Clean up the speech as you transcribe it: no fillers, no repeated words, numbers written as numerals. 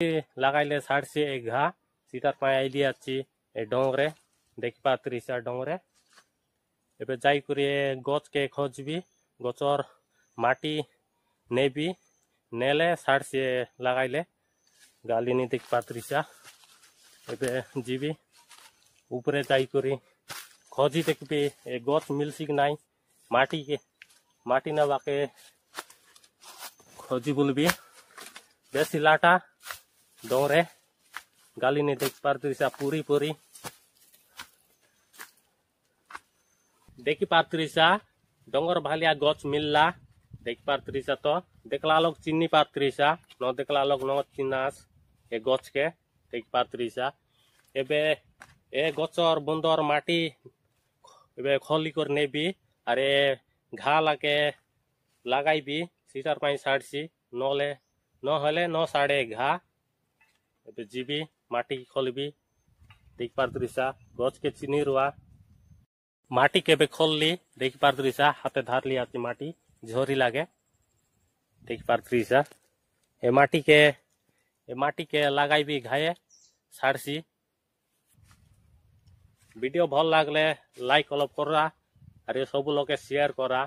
লাগাইলে ছাড়ছি এই ঘা সিটার পায়ে আইলি আছি এই ডংরে দেখি পাত্রিসা ডংরে এবার যাই করে গছকে খোঁজবি গছর মাটি নেবি নেলে ছাড়ছি লাগাইলে গালিনি দেখি পাত্রিসা এবার যাবি উপরে যাই করি খোঁজি দেখবি এই গছ মিলছি কি নাই মাটি না বাকে খোঁজি বলবি বেশি লাটা ডংরে গালিনি দেখি পাত্রিসা পুরি পুরি देखी पात्रिसा डोंगर भालिया गच मिलला देखी पात्रिसा तो देखला लोग चिन्नी पात्रिसा न देखला लोग न चिन्नास ए गच के देखी पात्रिसा एबे ए गचर बंदर माटी एबे खली कर नेबी अरे घा लाके लगाइबी सीटार पाई साड़सी नले न हले न साड़े घा एबे जीबी माटी खलबी देखी पात्रिसा गच के चिन्नी रुआ माटी के खोलली देखी पार्थिसा हाथे धार लिया माटी झोरी लागे देखी पार्थिसा ए माटी के लगाई भी घाये साड़सी वीडियो भल लागले लाइक अलप करा और ये सब लोग शेयर करा।